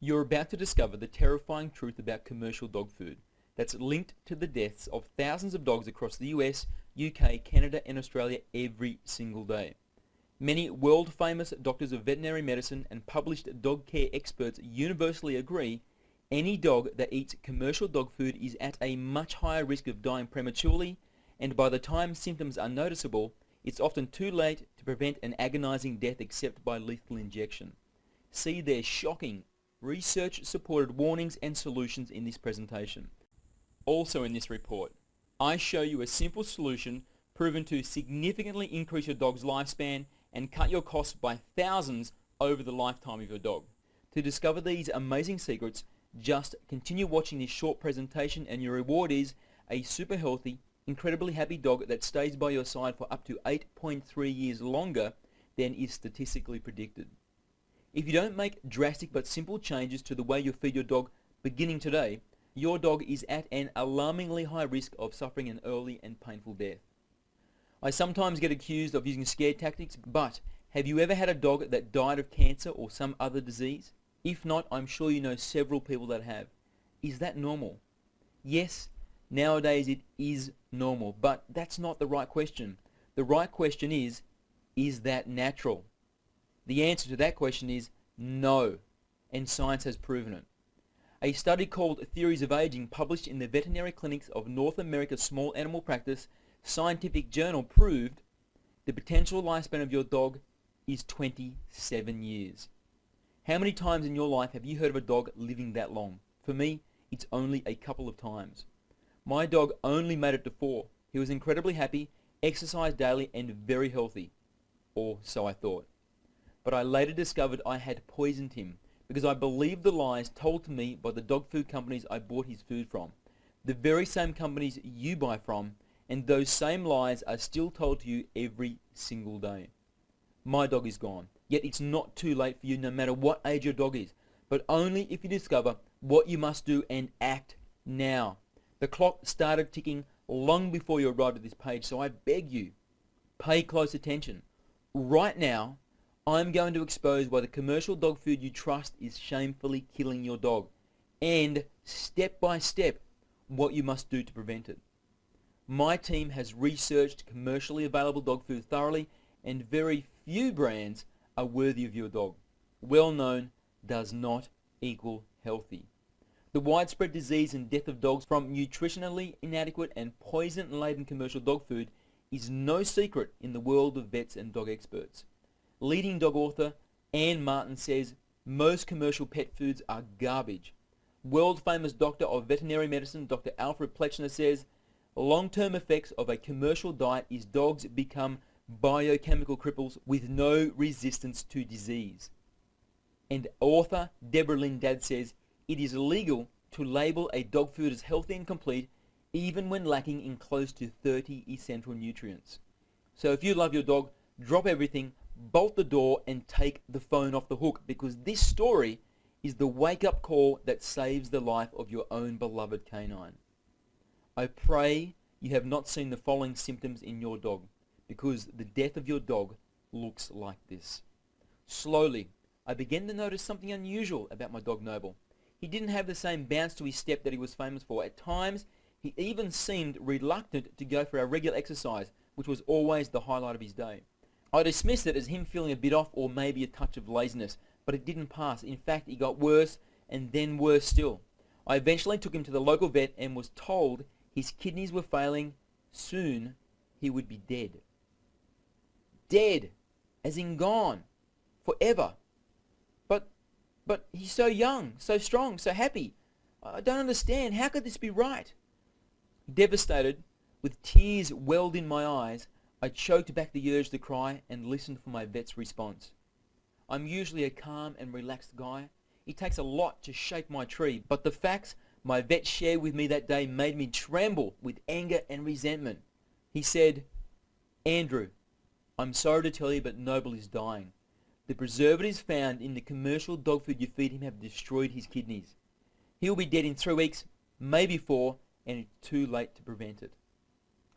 You're about to discover the terrifying truth about commercial dog food that's linked to the deaths of thousands of dogs across the US, UK, Canada and Australia every single day. Many world-famous doctors of veterinary medicine and published dog care experts universally agree any dog that eats commercial dog food is at a much higher risk of dying prematurely, and by the time symptoms are noticeable, it's often too late to prevent an agonizing death except by lethal injection. See their shocking, research-supported warnings and solutions in this presentation. Also in this report, I show you a simple solution proven to significantly increase your dog's lifespan and cut your costs by thousands over the lifetime of your dog. To discover these amazing secrets, just continue watching this short presentation and your reward is a super healthy, incredibly happy dog that stays by your side for up to 8.3 years longer than is statistically predicted. If you don't make drastic but simple changes to the way you feed your dog beginning today, your dog is at an alarmingly high risk of suffering an early and painful death. I sometimes get accused of using scare tactics, but have you ever had a dog that died of cancer or some other disease? If not, I'm sure you know several people that have. Is that normal? Yes, nowadays it is normal, but that's not the right question. The right question is that natural? The answer to that question is no, and science has proven it. A study called Theories of Aging, published in the Veterinary Clinics of North America Small Animal Practice Scientific Journal, proved the potential lifespan of your dog is 27 years. How many times in your life have you heard of a dog living that long? For me, it's only a couple of times. My dog only made it to 4. He was incredibly happy, exercised daily, and very healthy. Or so I thought. But I later discovered I had poisoned him because I believed the lies told to me by the dog food companies I bought his food from. The very same companies you buy from, and those same lies are still told to you every single day. My dog is gone, yet it's not too late for you no matter what age your dog is, but only if you discover what you must do and act now. The clock started ticking long before you arrived at this page, so I beg you, pay close attention. Right now, I'm going to expose why the commercial dog food you trust is shamefully killing your dog, and step by step what you must do to prevent it. My team has researched commercially available dog food thoroughly, and very few brands are worthy of your dog. Well known does not equal healthy. The widespread disease and death of dogs from nutritionally inadequate and poison-laden commercial dog food is no secret in the world of vets and dog experts. Leading dog author Anne Martin says most commercial pet foods are garbage. World-famous doctor of veterinary medicine Dr. Alfred Plechner says long-term effects of a commercial diet is dogs become biochemical cripples with no resistance to disease. And author Deborah Lynn Dadd says it is illegal to label a dog food as healthy and complete even when lacking in close to 30 essential nutrients. So if you love your dog, drop everything, bolt the door and take the phone off the hook, because this story is the wake-up call that saves the life of your own beloved canine. I pray you have not seen the following symptoms in your dog, because the death of your dog looks like this. Slowly, I began to notice something unusual about my dog Noble. He didn't have the same bounce to his step that he was famous for. At times, he even seemed reluctant to go for our regular exercise, which was always the highlight of his day. I dismissed it as him feeling a bit off or maybe a touch of laziness, but it didn't pass. In fact, he got worse and then worse still. I eventually took him to the local vet and was told his kidneys were failing. Soon, he would be dead. Dead, as in gone, forever. But he's so young, so strong, so happy. I don't understand. How could this be right? Devastated, with tears welled in my eyes, I choked back the urge to cry and listened for my vet's response. I'm usually a calm and relaxed guy. It takes a lot to shake my tree, but the facts my vet shared with me that day made me tremble with anger and resentment. He said, "Andrew, I'm sorry to tell you, but Noble is dying. The preservatives found in the commercial dog food you feed him have destroyed his kidneys. He'll be dead in 3 weeks, maybe 4, and it's too late to prevent it."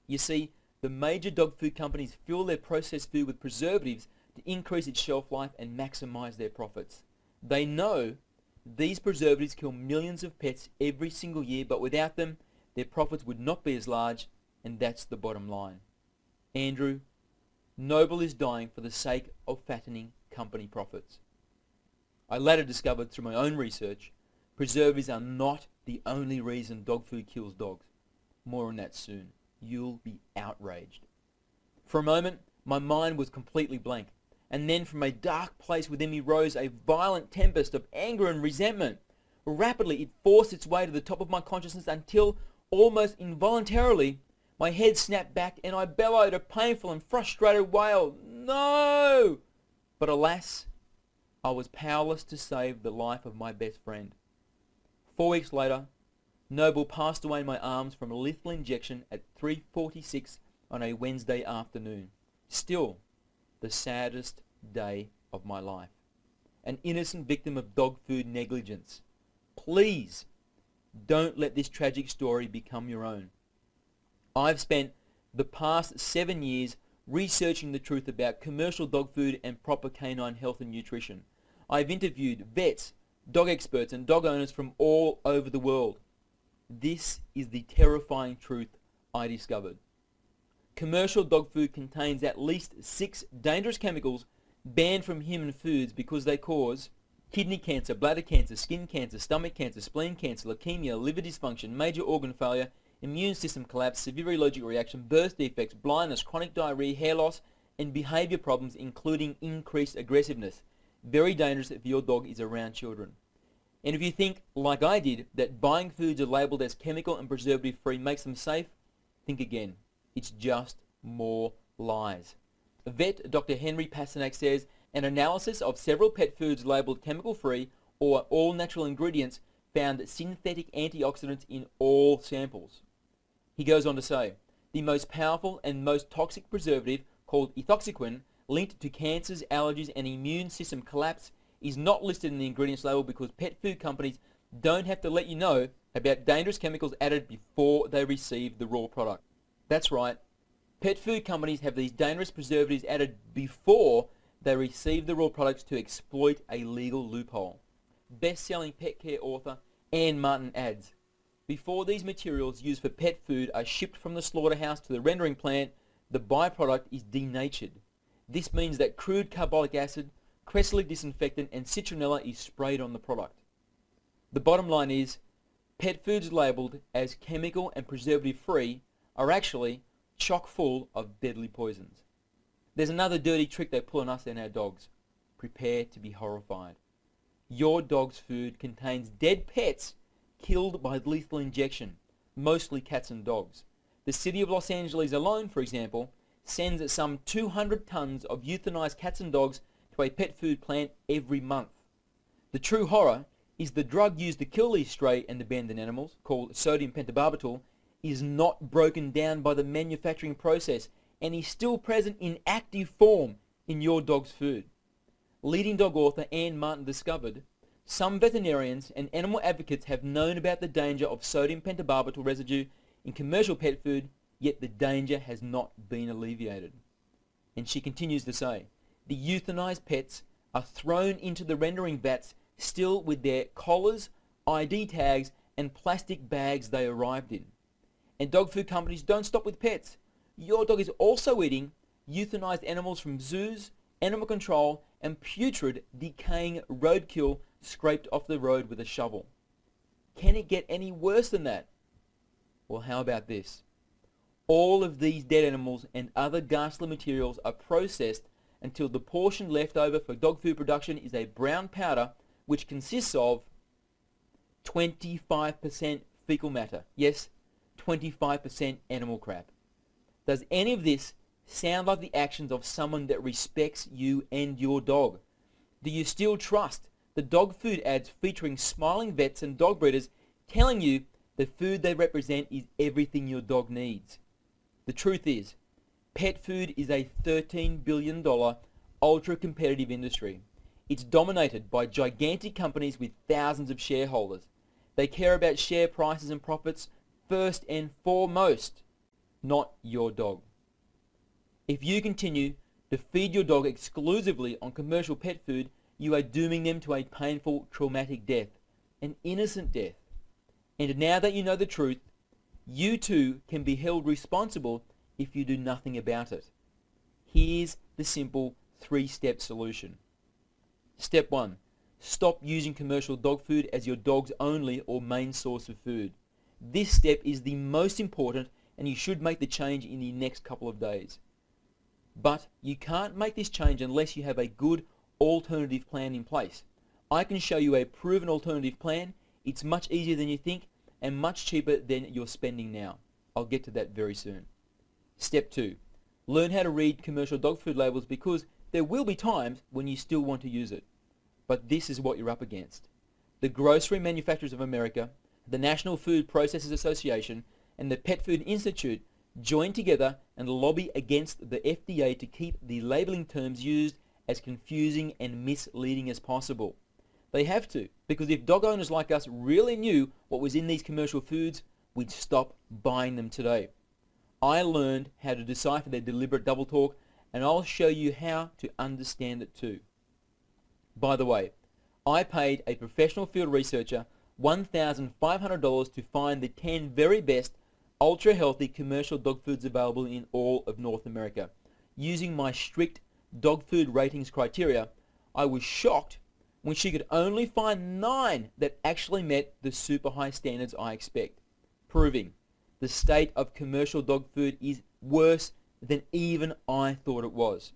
You see, the major dog food companies fill their processed food with preservatives to increase its shelf life and maximize their profits. They know These preservatives kill millions of pets every single year, but without them, their profits would not be as large, and that's the bottom line. Andrew, Noble is dying for the sake of fattening company profits. I later discovered through my own research, preservatives are not the only reason dog food kills dogs. More on that soon. You'll be outraged. For a moment, my mind was completely blank, and then from a dark place within me rose a violent tempest of anger and resentment. Rapidly, it forced its way to the top of my consciousness until, almost involuntarily, my head snapped back and I bellowed a painful and frustrated wail, "No!" But alas, I was powerless to save the life of my best friend. 4 weeks later, Noble passed away in my arms from a lethal injection at 3:46 on a Wednesday afternoon. Still, the saddest day of my life. An innocent victim of dog food negligence. Please, don't let this tragic story become your own. I've spent the past 7 years researching the truth about commercial dog food and proper canine health and nutrition. I've interviewed vets, dog experts, and dog owners from all over the world. This is the terrifying truth I discovered. Commercial dog food contains at least 6 dangerous chemicals banned from human foods because they cause kidney cancer, bladder cancer, skin cancer, stomach cancer, spleen cancer, leukemia, liver dysfunction, major organ failure, immune system collapse, severe allergic reaction, birth defects, blindness, chronic diarrhea, hair loss, and behavior problems including increased aggressiveness. Very dangerous if your dog is around children. And if you think, like I did, that buying foods are labelled as chemical and preservative free makes them safe, think again. It's just more lies. Vet Dr. Henry Pasternak says an analysis of several pet foods labelled chemical free or all natural ingredients found synthetic antioxidants in all samples. He goes on to say, the most powerful and most toxic preservative, called ethoxyquin, linked to cancers, allergies, and immune system collapse, is not listed in the ingredients label because pet food companies don't have to let you know about dangerous chemicals added before they receive the raw product. That's right, pet food companies have these dangerous preservatives added before they receive the raw products to exploit a legal loophole. Best-selling pet care author Anne Martin adds, before these materials used for pet food are shipped from the slaughterhouse to the rendering plant, the byproduct is denatured. This means that crude carbolic acid, Cresselit disinfectant, and citronella is sprayed on the product. The bottom line is, pet foods labelled as chemical and preservative free are actually chock full of deadly poisons. There's another dirty trick they pull on us and our dogs. Prepare to be horrified. Your dog's food contains dead pets killed by lethal injection, mostly cats and dogs. The city of Los Angeles alone, for example, sends some 200 tons of euthanized cats and dogs to a pet food plant every month. The true horror is the drug used to kill these stray and abandoned animals, called sodium pentobarbital, is not broken down by the manufacturing process and is still present in active form in your dog's food. Leading dog author Anne Martin discovered, some veterinarians and animal advocates have known about the danger of sodium pentobarbital residue in commercial pet food, yet the danger has not been alleviated. And she continues to say, the euthanized pets are thrown into the rendering vats still with their collars, ID tags, and plastic bags they arrived in. And dog food companies don't stop with pets. Your dog is also eating euthanized animals from zoos, animal control, and putrid, decaying roadkill scraped off the road with a shovel. Can it get any worse than that? Well, how about this? All of these dead animals and other ghastly materials are processed until the portion left over for dog food production is a brown powder which consists of 25% fecal matter. Yes, 25% animal crap. Does any of this sound like the actions of someone that respects you and your dog? Do you still trust the dog food ads featuring smiling vets and dog breeders telling you the food they represent is everything your dog needs? The truth is, pet food is a $13 billion ultra-competitive industry. It's dominated by gigantic companies with thousands of shareholders. They care about share prices and profits first and foremost, not your dog. If you continue to feed your dog exclusively on commercial pet food, you are dooming them to a painful, traumatic death, an innocent death. And now that you know the truth, you too can be held responsible if you do nothing about it. Here's the simple 3-step solution. Step 1. Stop using commercial dog food as your dog's only or main source of food. This step is the most important, and you should make the change in the next couple of days. But you can't make this change unless you have a good alternative plan in place. I can show you a proven alternative plan. It's much easier than you think and much cheaper than you're spending now. I'll get to that very soon. Step 2. Learn how to read commercial dog food labels, because there will be times when you still want to use it. But this is what you're up against. The Grocery Manufacturers of America, the National Food Processors Association, and the Pet Food Institute join together and lobby against the FDA to keep the labeling terms used as confusing and misleading as possible. They have to, because if dog owners like us really knew what was in these commercial foods, we'd stop buying them today. I learned how to decipher their deliberate double talk, and I'll show you how to understand it too. By the way, I paid a professional field researcher $1,500 to find the 10 very best ultra-healthy commercial dog foods available in all of North America. Using my strict dog food ratings criteria, I was shocked when she could only find 9 that actually met the super high standards I expect, proving the state of commercial dog food is worse than even I thought it was.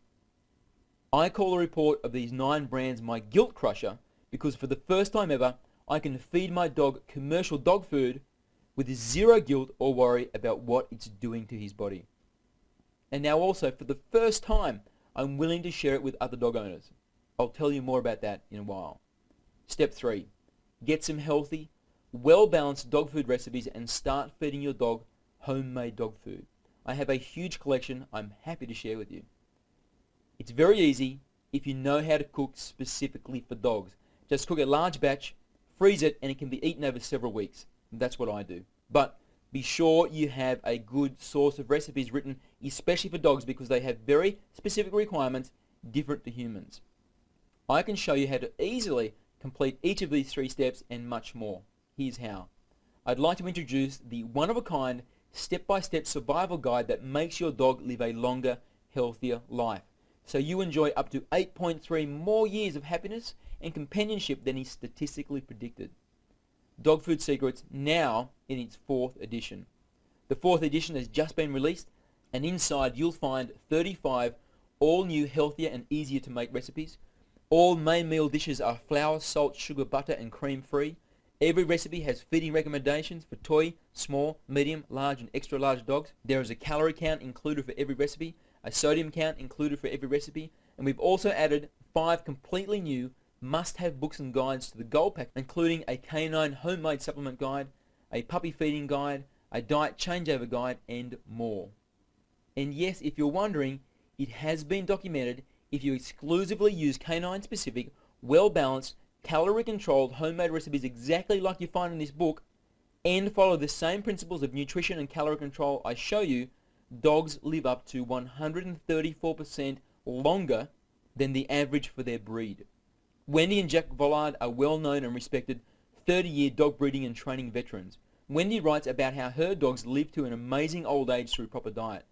I call the report of these 9 brands my guilt crusher, because for the first time ever, I can feed my dog commercial dog food with zero guilt or worry about what it's doing to his body. And now also, for the first time, I'm willing to share it with other dog owners. I'll tell you more about that in a while. Step 3. Get some healthy, well-balanced dog food recipes and start feeding your dog homemade dog food. I have a huge collection I'm happy to share with you. It's very easy if you know how to cook specifically for dogs. Just cook a large batch, freeze it, and it can be eaten over several weeks. That's what I do. But be sure you have a good source of recipes written especially for dogs, because they have very specific requirements different to humans. I can show you how to easily complete each of these 3 steps and much more. Here's how. I'd like to introduce the one-of-a-kind step-by-step survival guide that makes your dog live a longer, healthier life, so you enjoy up to 8.3 more years of happiness and companionship than is statistically predicted. Dog Food Secrets, now in its 4th edition. The 4th edition has just been released, and inside you'll find 35 all-new, healthier and easier to make recipes. All main meal dishes are flour, salt, sugar, butter and cream free. Every recipe has feeding recommendations for toy, small, medium, large and extra large dogs. There is a calorie count included for every recipe, a sodium count included for every recipe, and we've also added 5 completely new must-have books and guides to the Gold Pack, including a canine homemade supplement guide, a puppy feeding guide, a diet changeover guide, and more. And yes, if you're wondering, it has been documented if you exclusively use canine-specific, well-balanced, calorie-controlled homemade recipes exactly like you find in this book, and follow the same principles of nutrition and calorie control I show you, dogs live up to 134% longer than the average for their breed. Wendy and Jack Vollard are well-known and respected 30-year dog breeding and training veterans. Wendy writes about how her dogs live to an amazing old age through proper diet.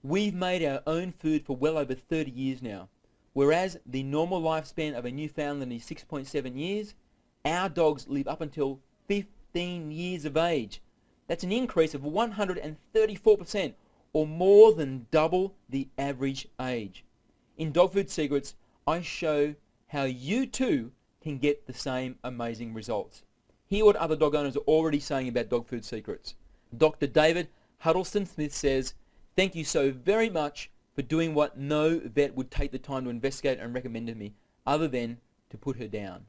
We've made our own food for well over 30 years now. Whereas the normal lifespan of a Newfoundland is 6.7 years, our dogs live up until 15 years of age. That's an increase of 134%, or more than double the average age. In Dog Food Secrets, I show how you too can get the same amazing results. Hear what other dog owners are already saying about Dog Food Secrets. Dr. David Huddleston Smith says, "Thank you so very much for doing what no vet would take the time to investigate and recommend to me, other than to put her down.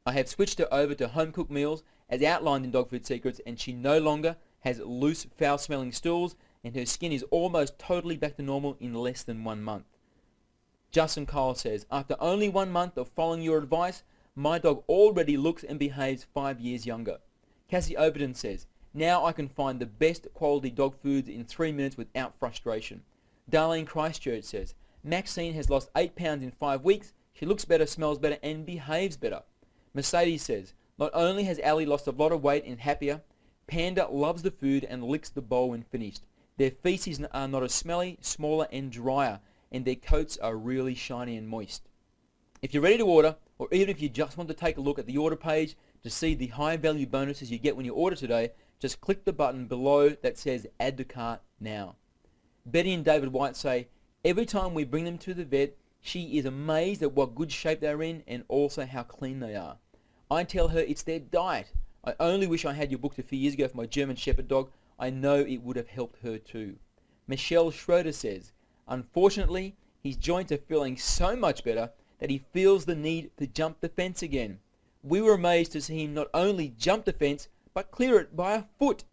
I have switched her over to home-cooked meals as outlined in Dog Food Secrets, and she no longer has loose, foul-smelling stools, and her skin is almost totally back to normal in less than 1 month." Justin Cole says, "After only 1 month of following your advice, my dog already looks and behaves 5 years younger." Cassie Overton says, "Now I can find the best quality dog foods in 3 minutes without frustration." Darlene Christchurch says, "Maxine has lost 8 pounds in 5 weeks. She looks better, smells better, and behaves better. Mercedes says, not only has Allie lost a lot of weight and happier, Panda loves the food and licks the bowl when finished. Their feces are not as smelly, smaller, and drier, and their coats are really shiny and moist. If you're ready to order, or even if you just want to take a look at the order page to see the high value bonuses you get when you order today, just click the button below that says Add to Cart now. Betty and David White say, every time we bring them to the vet, she is amazed at what good shape they're in and also how clean they are. I tell her it's their diet. I only wish I had your book a few years ago for my German Shepherd dog. I know it would have helped her too. Michelle Schroeder says, unfortunately, his joints are feeling so much better that he feels the need to jump the fence again. We were amazed to see him not only jump the fence, but clear it by a foot.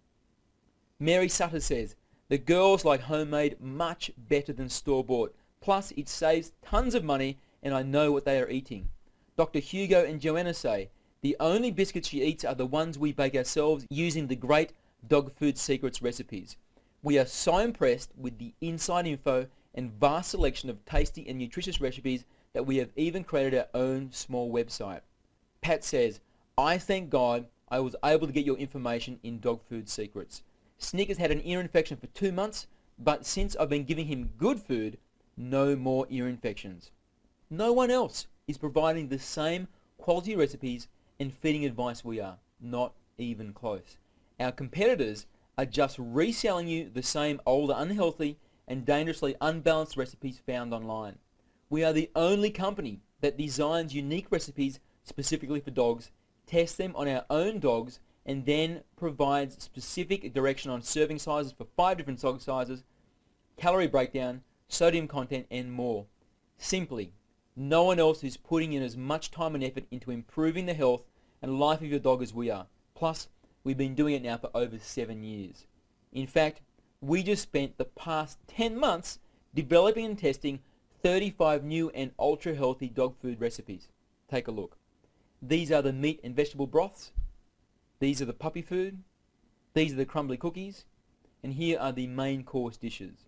Mary Sutter says, the girls like homemade much better than store-bought. Plus, it saves tons of money and I know what they are eating. Dr. Hugo and Joanna say, the only biscuits she eats are the ones we bake ourselves using the great Dog Food Secrets recipes. We are so impressed with the inside info and vast selection of tasty and nutritious recipes that we have even created our own small website. Pat says, I thank God I was able to get your information in Dog Food Secrets. Snick has had an ear infection for 2 months, but since I've been giving him good food, no more ear infections. No one else is providing the same quality recipes and feeding advice we are. Not even close. Our competitors are just reselling you the same older, unhealthy, and dangerously unbalanced recipes found online. We are the only company that designs unique recipes specifically for dogs, tests them on our own dogs, and then provides specific direction on serving sizes for 5 different dog sizes, calorie breakdown, sodium content, and more. Simply, no one else is putting in as much time and effort into improving the health and life of your dog as we are. Plus, we've been doing it now for over 7 years. In fact, we just spent the past 10 months developing and testing 35 new and ultra healthy dog food recipes. Take a look. These are the meat and vegetable broths. These are the puppy food. These are the crumbly cookies. And here are the main course dishes.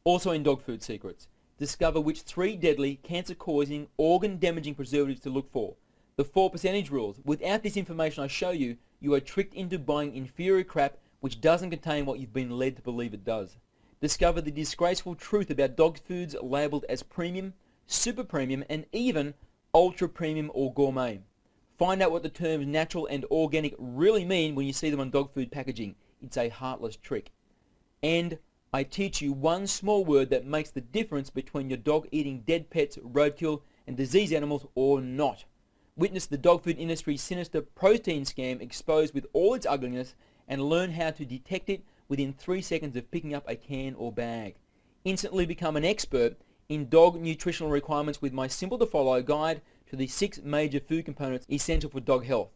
Also in Dog Food Secrets, discover which 3 deadly, cancer-causing, organ-damaging preservatives to look for. The 4% rules. Without this information I show you, you are tricked into buying inferior crap which doesn't contain what you've been led to believe it does. Discover the disgraceful truth about dog foods labeled as premium, super premium, and even ultra premium or gourmet. Find out what the terms natural and organic really mean when you see them on dog food packaging. It's a heartless trick. And I teach you one small word that makes the difference between your dog eating dead pets, roadkill, and diseased animals or not. Witness the dog food industry's sinister protein scam exposed with all its ugliness and learn how to detect it within 3 seconds of picking up a can or bag. Instantly become an expert in dog nutritional requirements with my simple to follow guide to the 6 major food components essential for dog health.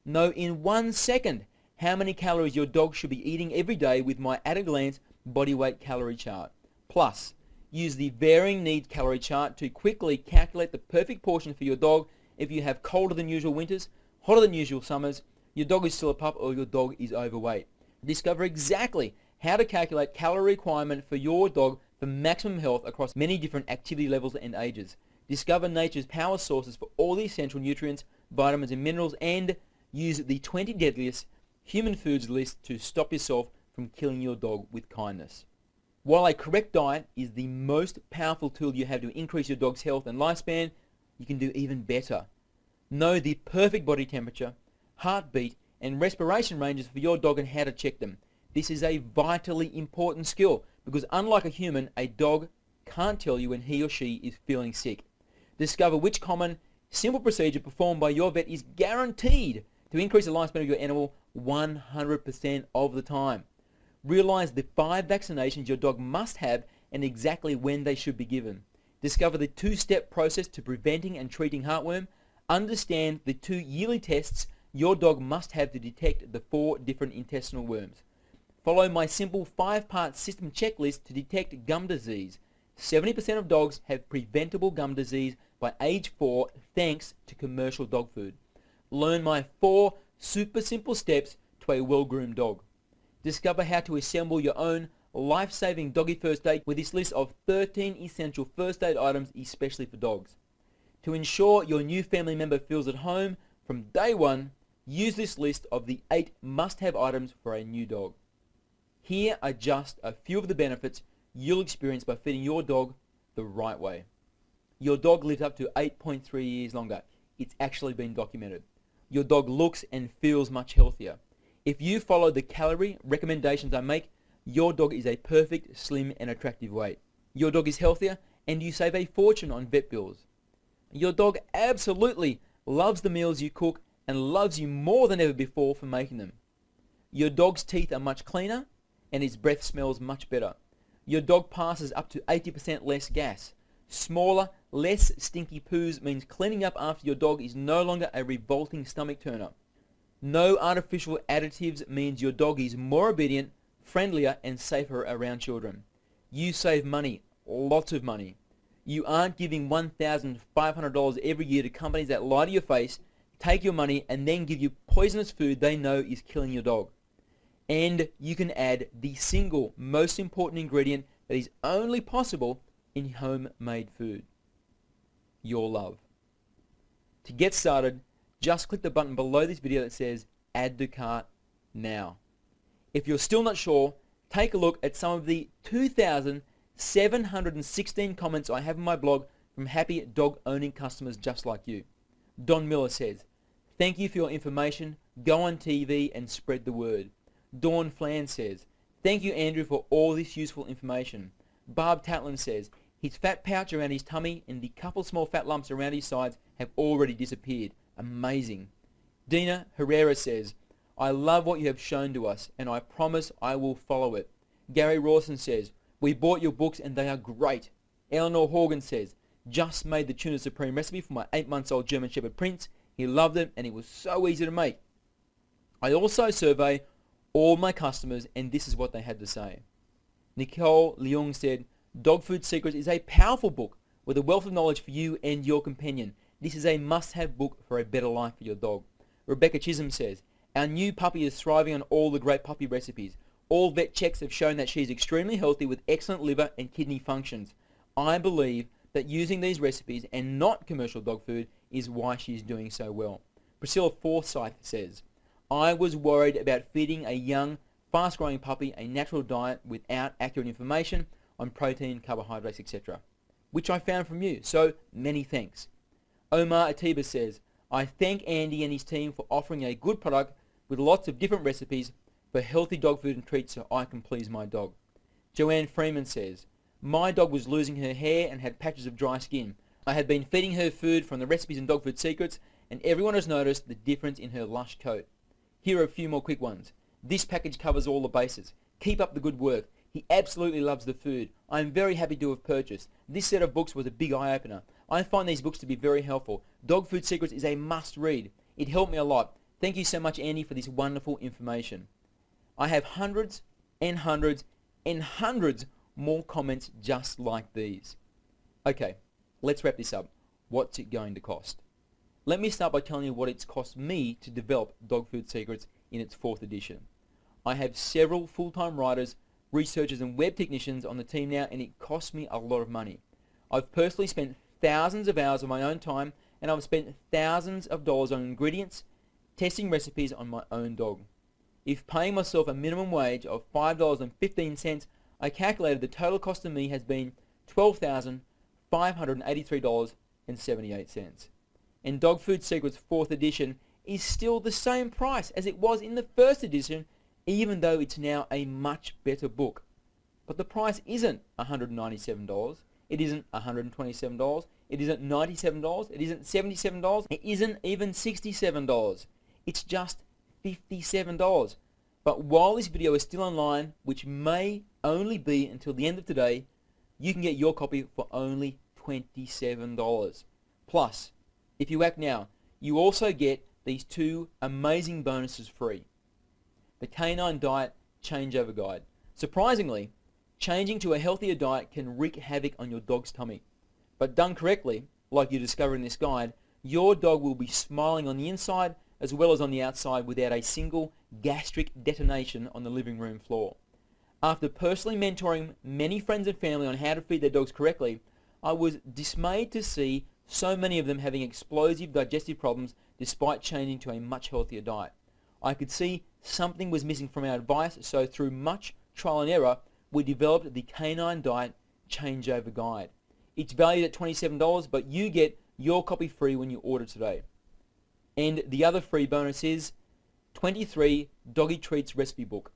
Know in 1 second how many calories your dog should be eating every day with my at-a-glance body weight calorie chart. Plus, use the varying needs calorie chart to quickly calculate the perfect portion for your dog if you have colder than usual winters, hotter than usual summers, your dog is still a pup, or your dog is overweight. Discover exactly how to calculate calorie requirement for your dog for maximum health across many different activity levels and ages. Discover nature's power sources for all the essential nutrients, vitamins and minerals, and use the 20 deadliest human foods list to stop yourself from killing your dog with kindness. While a correct diet is the most powerful tool you have to increase your dog's health and lifespan, you can do even better. Know the perfect body temperature, heartbeat, and respiration ranges for your dog and how to check them. This is a vitally important skill because unlike a human, a dog can't tell you when he or she is feeling sick. Discover which common, simple procedure performed by your vet is guaranteed to increase the lifespan of your animal 100% of the time. Realize the 5 vaccinations your dog must have and exactly when they should be given. Discover the 2-step process to preventing and treating heartworm. Understand the 2 yearly tests your dog must have to detect the 4 different intestinal worms. Follow my simple 5-part system checklist to detect gum disease. 70% of dogs have preventable gum disease by age 4 thanks to commercial dog food. Learn my 4 super simple steps to a well-groomed dog. Discover how to assemble your own life-saving doggy first aid with this list of 13 essential first aid items especially for dogs. To ensure your new family member feels at home from day one, use this list of the 8 must-have items for a new dog. Here are just a few of the benefits you'll experience by feeding your dog the right way. Your dog lives up to 8.3 years longer. It's actually been documented. Your dog looks and feels much healthier. If you follow the calorie recommendations I make, your dog is a perfect, slim and attractive weight. Your dog is healthier and you save a fortune on vet bills. Your dog absolutely loves the meals you cook and loves you more than ever before for making them. Your dog's teeth are much cleaner and his breath smells much better. Your dog passes up to 80% less gas. Smaller, less stinky poos means cleaning up after your dog is no longer a revolting stomach turner. No artificial additives means your dog is more obedient, friendlier and safer around children. You save money, lots of money. You aren't giving $1,500 every year to companies that lie to your face, take your money and then give you poisonous food they know is killing your dog. And you can add the single most important ingredient that is only possible in homemade food: your love. To get started, just click the button below this video that says Add to Cart now. If you're still not sure, take a look at some of the 2,716 comments I have in my blog from happy dog owning customers just like you. Don Miller says, "Thank you for your information. Go on TV and spread the word." Dawn Flan says, "Thank you, Andrew, for all this useful information." Barb Tatlin says, "His fat pouch around his tummy and the couple small fat lumps around his sides have already disappeared. Amazing." Dina Herrera says, "I love what you have shown to us and I promise I will follow it." Gary Rawson says, "We bought your books and they are great." Eleanor Horgan says, "Just made the Tuna Supreme recipe for my 8-month-old German Shepherd Prince. He loved it and it was so easy to make." I also survey all my customers and this is what they had to say. Nicole Leung said, "Dog Food Secrets is a powerful book with a wealth of knowledge for you and your companion. This is a must-have book for a better life for your dog." Rebecca Chisholm says, "Our new puppy is thriving on all the great puppy recipes. All vet checks have shown that she is extremely healthy with excellent liver and kidney functions. I believe that using these recipes and not commercial dog food is why she is doing so well." Priscilla Forsyth says, "I was worried about feeding a young, fast-growing puppy a natural diet without accurate information on protein, carbohydrates, etc., which I found from you, so many thanks." Omar Atiba says, "I thank Andy and his team for offering a good product with lots of different recipes for healthy dog food and treats so I can please my dog." Joanne Freeman says, "My dog was losing her hair and had patches of dry skin. I had been feeding her food from the recipes and Dog Food Secrets and everyone has noticed the difference in her lush coat. Here are a few more quick ones. This package covers all the bases. Keep up the good work. He absolutely loves the food. I am very happy to have purchased. This set of books was a big eye-opener. I find these books to be very helpful. Dog Food Secrets is a must-read. It helped me a lot. Thank you so much, Andy, for this wonderful information." I have hundreds and hundreds and hundreds more comments just like these. Okay, let's wrap this up. What's it going to cost? Let me start by telling you what it's cost me to develop Dog Food Secrets in its 4th edition. I have several full-time writers, researchers and web technicians on the team now and it costs me a lot of money. I've personally spent thousands of hours of my own time and I've spent thousands of dollars on ingredients, testing recipes on my own dog. If paying myself a minimum wage of $5.15, I calculated the total cost to me has been $12,583.78. And Dog Food Secrets 4th edition is still the same price as it was in the 1st edition, even though it's now a much better book. But the price isn't $197, it isn't $127, it isn't $97, it isn't $77, it isn't even $67. It's just $57. But while this video is still online, which may only be until the end of today, you can get your copy for only $27. Plus, if you act now, you also get these 2 amazing bonuses free. The Canine Diet Changeover Guide. Surprisingly, changing to a healthier diet can wreak havoc on your dog's tummy. But done correctly, like you discover in this guide, your dog will be smiling on the inside as well as on the outside without a single gastric detonation on the living room floor. After personally mentoring many friends and family on how to feed their dogs correctly, I was dismayed to see so many of them having explosive digestive problems despite changing to a much healthier diet. I could see something was missing from our advice, so through much trial and error, we developed the Canine Diet Changeover Guide. It's valued at $27, but you get your copy free when you order today. And the other free bonus is 23 Doggy Treats Recipe Book.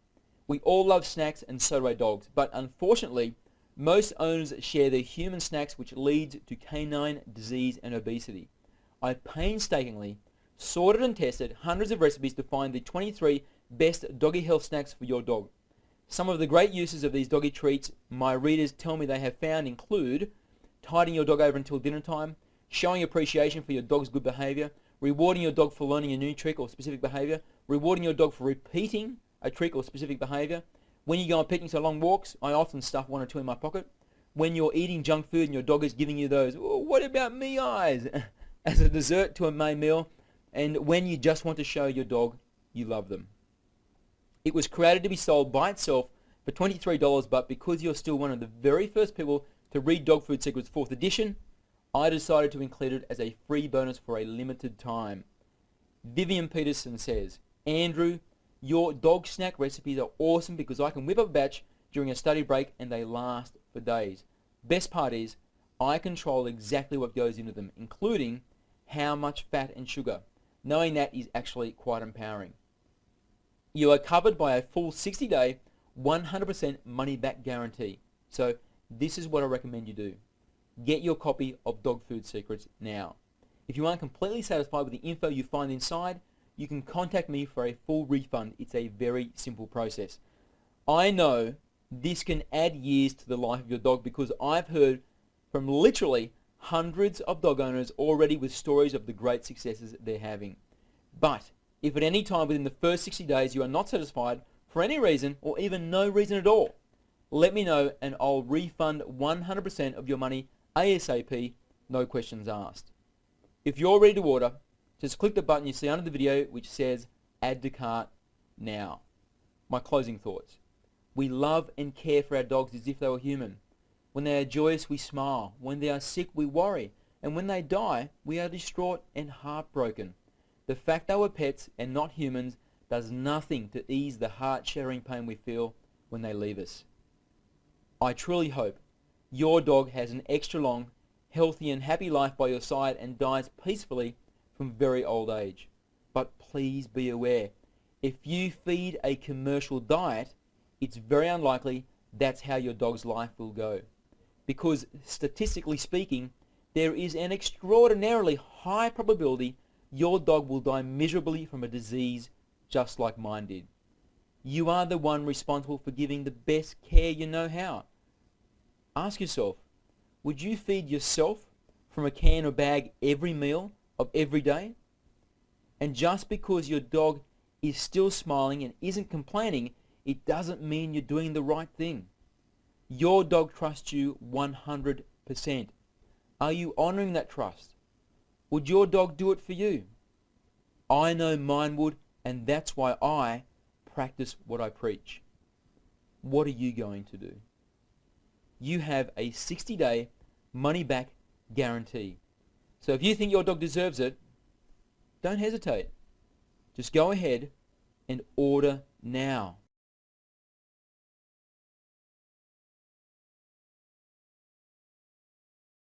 We all love snacks, and so do our dogs, but unfortunately, most owners share their human snacks, which leads to canine disease and obesity. I painstakingly sorted and tested hundreds of recipes to find the 23 best doggy health snacks for your dog. Some of the great uses of these doggy treats my readers tell me they have found include tiding your dog over until dinner time, showing appreciation for your dog's good behavior, rewarding your dog for learning a new trick or specific behavior, rewarding your dog for repeating a trick or specific behavior. When you go on picnics or long walks, I often stuff one or two in my pocket. When you're eating junk food and your dog is giving you those, "Oh, what about me eyes?" as a dessert to a main meal, and when you just want to show your dog you love them. It was created to be sold by itself for $23, but because you're still one of the very first people to read Dog Food Secrets 4th edition, I decided to include it as a free bonus for a limited time. Vivian Peterson says, "Andrew, your dog snack recipes are awesome because I can whip up a batch during a study break and they last for days. Best part is, I control exactly what goes into them, including how much fat and sugar. Knowing that is actually quite empowering. You are covered by a full 60-day, 100% money-back guarantee. So this is what I recommend you do. Get your copy of Dog Food Secrets now. If you aren't completely satisfied with the info you find inside, you can contact me for a full refund. It's a very simple process. I know this can add years to the life of your dog because I've heard from literally hundreds of dog owners already with stories of the great successes they're having. But if at any time within the first 60 days you are not satisfied for any reason or even no reason at all, let me know and I'll refund 100% of your money ASAP, no questions asked. If you're ready to order, just click the button you see under the video which says Add to Cart now. My closing thoughts. We love and care for our dogs as if they were human. When they are joyous, we smile. When they are sick, we worry. And when they die, we are distraught and heartbroken. The fact they were pets and not humans does nothing to ease the heart-shattering pain we feel when they leave us. I truly hope your dog has an extra long, healthy and happy life by your side and dies peacefully from very old age. But please be aware, if you feed a commercial diet, it's very unlikely that's how your dog's life will go. Because statistically speaking, there is an extraordinarily high probability your dog will die miserably from a disease just like mine did. You are the one responsible for giving the best care you know how. Ask yourself, would you feed yourself from a can or bag every meal of every day? And just because your dog is still smiling and isn't complaining, it doesn't mean you're doing the right thing. Your dog trusts you 100%. Are you honoring that trust? Would your dog do it for you? I know mine would, and that's why I practice what I preach. What are you going to do? You have a 60-day money-back guarantee. So if you think your dog deserves it, don't hesitate. Just go ahead and order now.